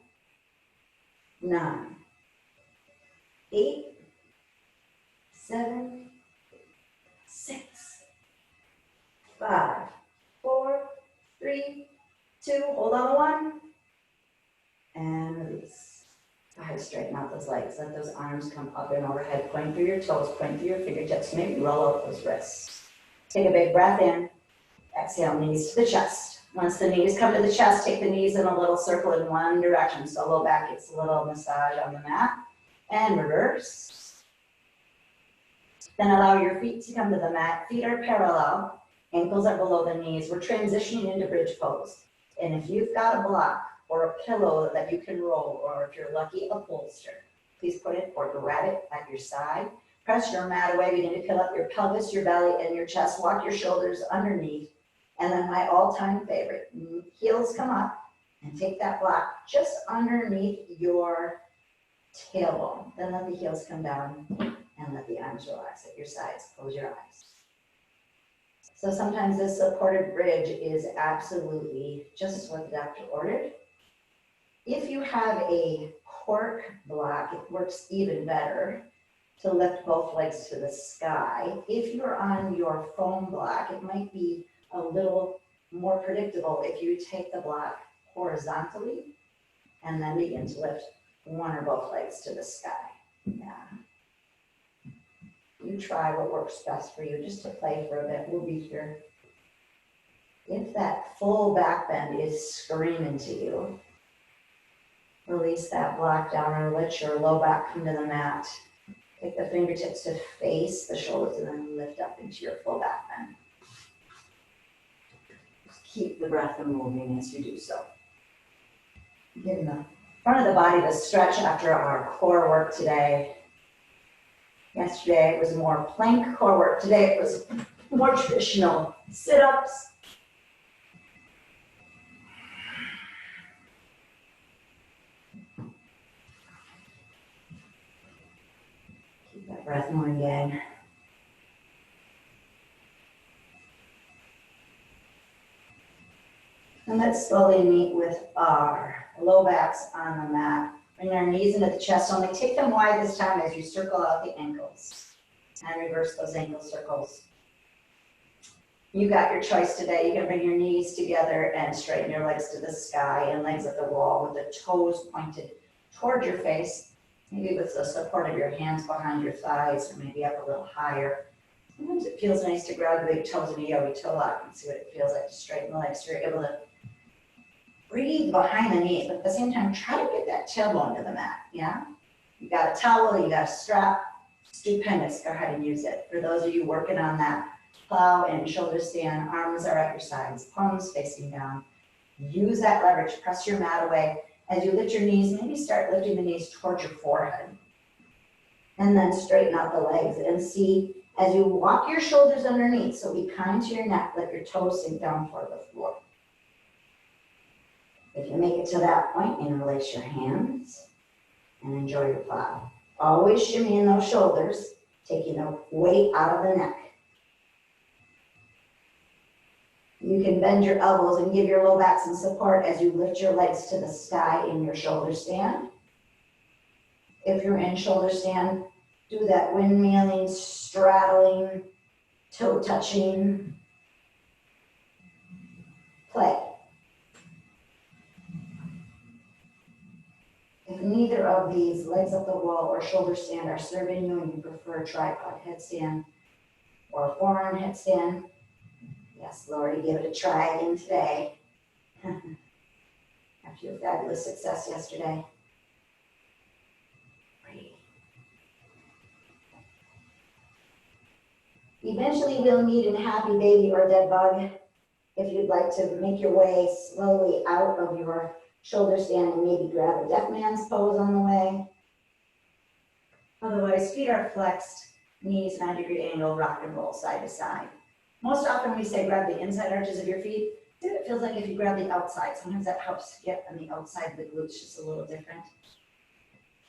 9, 8, 7, 6, 5, 4, 3, 2, hold on to 1, and release. Go ahead, straighten out those legs. Let those arms come up and overhead. Point through your toes, point through your fingertips. Maybe roll out those wrists. Take a big breath in. Exhale, knees to the chest. Once the knees come to the chest, take the knees in a little circle in one direction. So low back gets a little massage on the mat. And reverse. Then allow your feet to come to the mat. Feet are parallel. Ankles are below the knees. We're transitioning into bridge pose. And if you've got a block or a pillow that you can roll, or if you're lucky, a bolster, please put it or grab it at your side. Press your mat away. Begin to fill up your pelvis, your belly, and your chest. Walk your shoulders underneath. And then my all-time favorite, heels come up and take that block just underneath your tailbone. Then let the heels come down and let the arms relax at your sides. Close your eyes. So sometimes this supported bridge is absolutely just what the doctor ordered. If you have a cork block, it works even better to lift both legs to the sky. If you're on your foam block, it might be a little more predictable if you take the block horizontally and then begin to lift one or both legs to the sky. Yeah. You try what works best for you, just to play for a bit. We'll be here. If that full back bend is screaming to you, release that block down or let your low back come to the mat. Take the fingertips to face the shoulders and then lift up into your full back bend. Keep the breath moving as you do so. Give the front of the body the stretch after our core work today. Yesterday it was more plank core work. Today it was more traditional sit-ups. Keep that breath moving again. And let's slowly meet with our low backs on the mat. Bring our knees into the chest only. Take them wide this time as you circle out the ankles. And reverse those ankle circles. You got your choice today. You can bring your knees together and straighten your legs to the sky and legs at the wall with the toes pointed toward your face. Maybe with the support of your hands behind your thighs or maybe up a little higher. Sometimes it feels nice to grab the big toes in a yogi toe lock and see what it feels like to straighten the legs so you're able to breathe behind the knees, but at the same time, try to get that tailbone to the mat, yeah? You got a towel, you got a strap, stupendous, go ahead and use it. For those of you working on that plow and shoulder stand, arms are at your sides, palms facing down. Use that leverage, press your mat away. As you lift your knees, maybe start lifting the knees towards your forehead. And then straighten out the legs and see, as you walk your shoulders underneath, so be kind to your neck, let your toes sink down toward the floor. If you make it to that point, interlace your hands and enjoy your plow. Always shimmy in those shoulders, taking the weight out of the neck. You can bend your elbows and give your low back some support as you lift your legs to the sky in your shoulder stand. If you're in shoulder stand, do that windmilling, straddling, toe touching play. If neither of these, legs up the wall or shoulder stand, are serving you and you prefer a tripod headstand or a forearm headstand, yes, Lori, give it a try again today. After your fabulous success yesterday. Breathe. Eventually we'll meet in happy baby or dead bug. If you'd like to make your way slowly out of your shoulder stand and maybe grab a deaf man's pose on the way. Otherwise, feet are flexed, knees 90-degree angle, rock and roll side to side. Most often we say grab the inside arches of your feet. See what it feels like if you grab the outside. Sometimes that helps get on the outside of the glutes just a little different.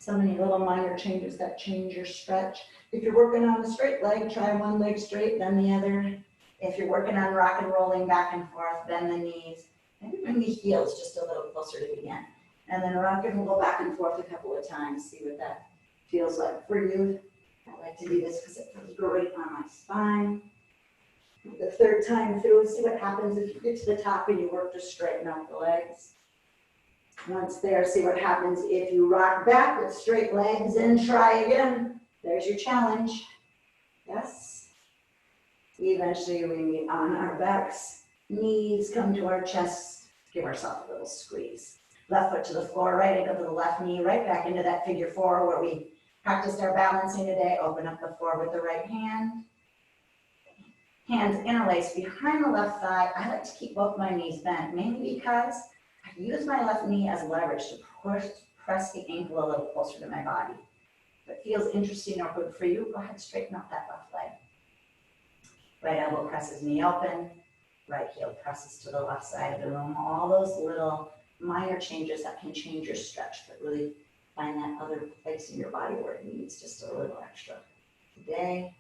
So many little minor changes that change your stretch. If you're working on a straight leg, try one leg straight, then the other. If you're working on rock and rolling back and forth, bend the knees. Maybe bring the heels just a little closer to the end. And then rock and roll back and forth a couple of times. See what that feels like for you. I like to do this because it feels great on my spine. The third time through, see what happens if you get to the top and you work to straighten out the legs. Once there, see what happens if you rock back with straight legs and try again. There's your challenge. Yes. Eventually we meet on our backs. Knees come to our chest. Give ourselves a little squeeze. Left foot to the floor, right ankle to the left knee, right back into that figure four where we practiced our balancing today. Open up the floor with the right hand. Hands interlaced behind the left thigh. I like to keep both my knees bent, mainly because I use my left knee as leverage to press the ankle a little closer to my body. If it feels interesting or good for you, go ahead, straighten out that left leg. Right elbow presses knee open. Right heel presses to the left side of the room. All those little minor changes that can change your stretch, but really find that other place in your body where it needs just a little extra. Today,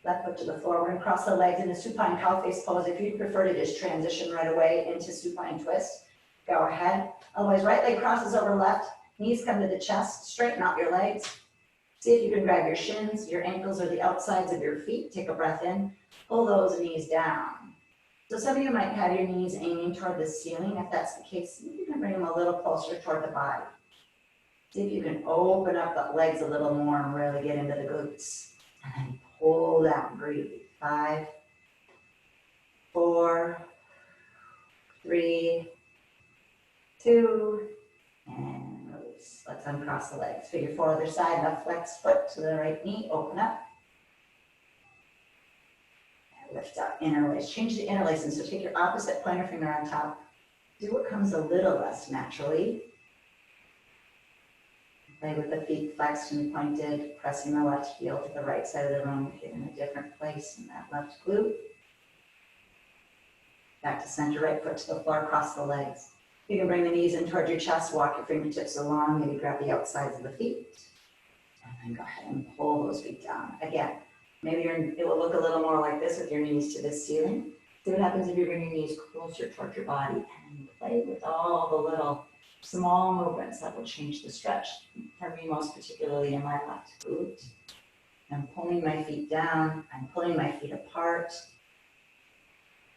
left foot to the floor. We're going to cross the legs into supine cow face pose. If you prefer to just transition right away into supine twist, go ahead. Otherwise, right leg crosses over left. Knees come to the chest. Straighten out your legs. See if you can grab your shins, your ankles, or the outsides of your feet. Take a breath in. Pull those knees down. So some of you might have your knees aiming toward the ceiling. If that's the case, you can bring them a little closer toward the body. See if you can open up the legs a little more and really get into the glutes. And then pull down, breathe. 5, 4, 3, 2, and release. Let's uncross the legs. Figure four, other side, left flex foot to the right knee, open up. And lift up, interlace. Change the interlacing, so take your opposite pointer finger on top. Do what comes a little less naturally. Play with the feet flexed and pointed, pressing the left heel to the right side of the room, getting a different place in that left glute. Back to center, right foot to the floor, cross the legs. You can bring the knees in toward your chest, walk your fingertips along, maybe grab the outsides of the feet. And then go ahead and pull those feet down. Again, maybe it will look a little more like this with your knees to the ceiling. See what happens if you bring your knees closer toward your body and play with all the little small movements that will change the stretch. For me, most particularly in my left glute. I'm pulling my feet down, I'm pulling my feet apart.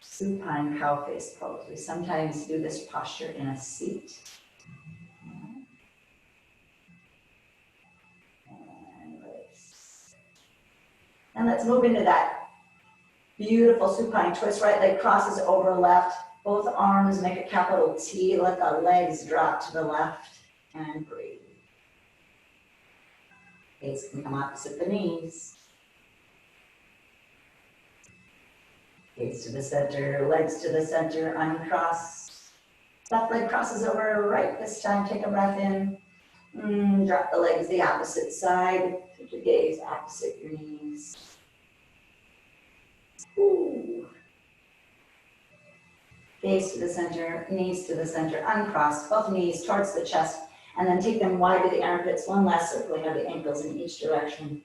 Supine cow face pose. We sometimes do this posture in a seat. And release. And let's move into that beautiful supine twist. Right leg crosses over left. Both arms make a capital T. Let the legs drop to the left and breathe. Gaze can come opposite the knees. Gaze to the center, legs to the center, uncross. Left leg crosses over right this time. Take a breath in. Drop the legs the opposite side. Take your gaze opposite your knees. Ooh. Gaze to the center, knees to the center, uncross, both knees towards the chest, and then take them wide to the armpits, one last circling of the ankles in each direction.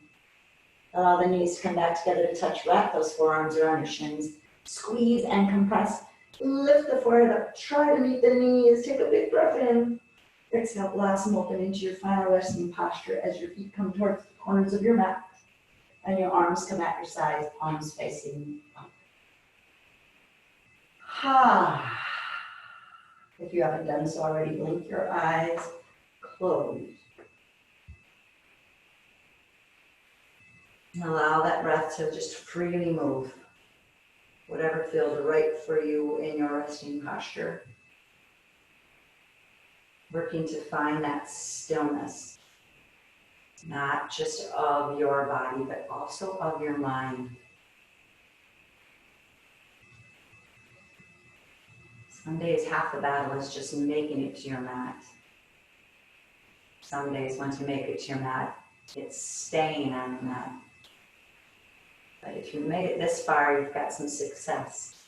Allow the knees to come back together to touch. Wrap those forearms around your shins. Squeeze and compress. Lift the forehead up. Try to meet the knees. Take a big breath in. Exhale, blossom open into your final resting posture as your feet come towards the corners of your mat. And your arms come at your sides, palms facing up. If you haven't done so already, blink your eyes, close. And allow that breath to just freely move. Whatever feels right for you in your resting posture. Working to find that stillness, not just of your body, but also of your mind. Some days half the battle is just making it to your mat. Some days once you make it to your mat, it's staying on the mat. But if you made it this far, you've got some success.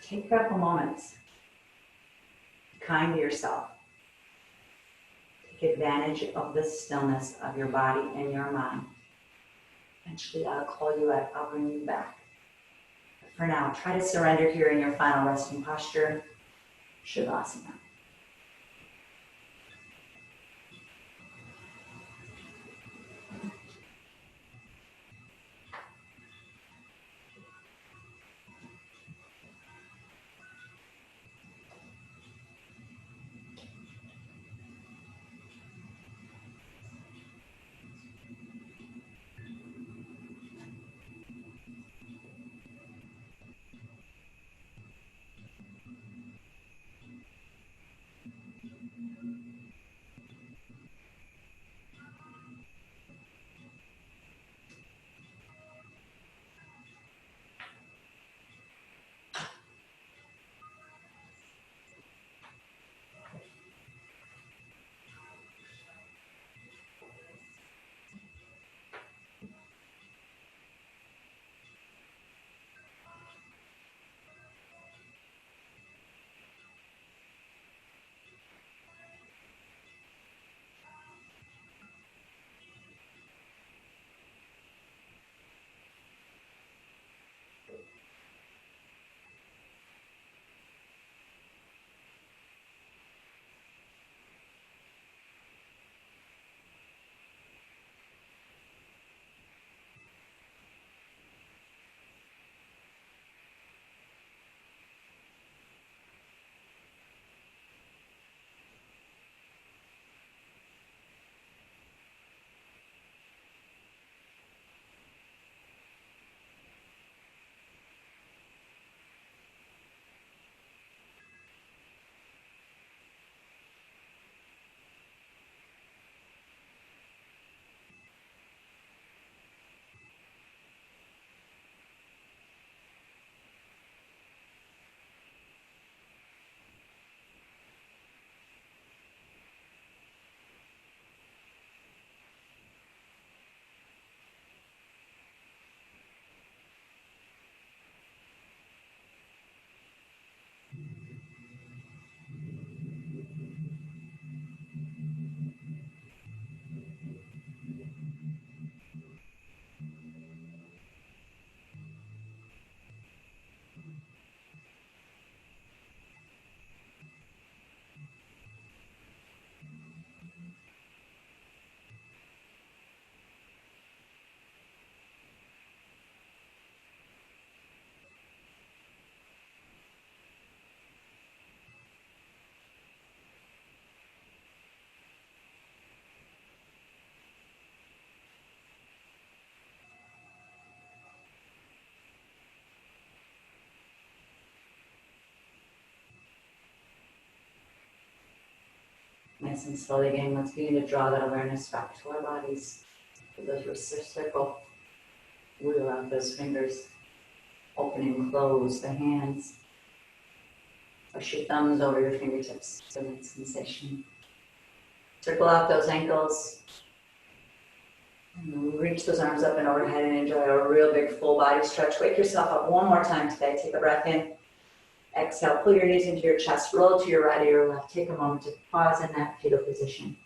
Take a couple moments. Be kind to yourself. Take advantage of the stillness of your body and your mind. Eventually, I'll call you out. I'll bring you back. But for now, try to surrender here in your final resting posture, Shavasana. Nice and slowly again, let's begin to draw that awareness back to our bodies. For those wrists circle, wheel out those fingers, open and close the hands. Push your thumbs over your fingertips, feel that sensation. Circle out those ankles. And reach those arms up and overhead and enjoy a real big full body stretch. Wake yourself up one more time today. Take a breath in. Exhale, pull your knees into your chest, roll to your right or your left. Take a moment to pause in that fetal position.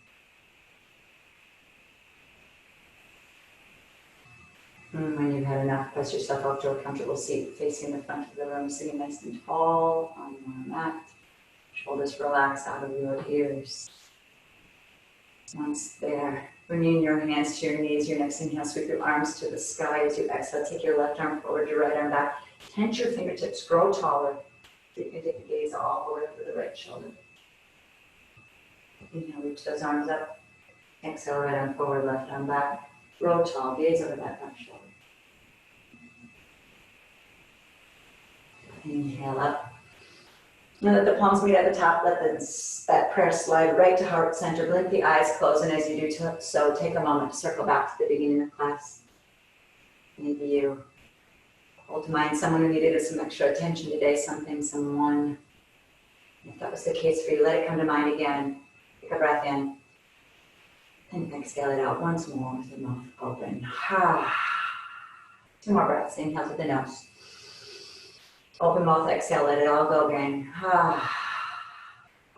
And when you've had enough, press yourself up to a comfortable seat facing the front of the room, sitting nice and tall on your mat. Shoulders relax out of your ears. Once there, bringing your hands to your knees, your next inhale, sweep your arms to the sky. As you exhale, take your left arm forward, your right arm back. Tense your fingertips, grow taller. You can take the gaze all the way over the right shoulder. Inhale, reach those arms up. Exhale, right arm forward, left arm back. Grow tall, gaze over that left shoulder. Inhale up. Now let the palms meet at the top. Let that prayer slide right to heart center. Blink the eyes close, and as you do so, take a moment to circle back to the beginning of class. Maybe you hold to mind someone who needed some extra attention today, something, someone. If that was the case for you, let it come to mind again. Take a breath in. And exhale it out once more with the mouth open. Two more breaths. Inhale through the nose. Open mouth, exhale, let it all go again.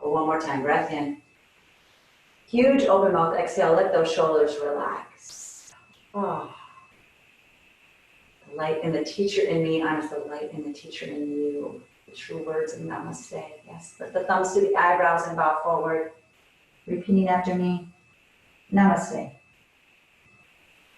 One more time, breath in. Huge open mouth, exhale, let those shoulders relax. The light in the teacher in me honors the light in the teacher in you. The true words of namaste. Yes, lift the thumbs to the eyebrows and bow forward. Repeating after me. Namaste.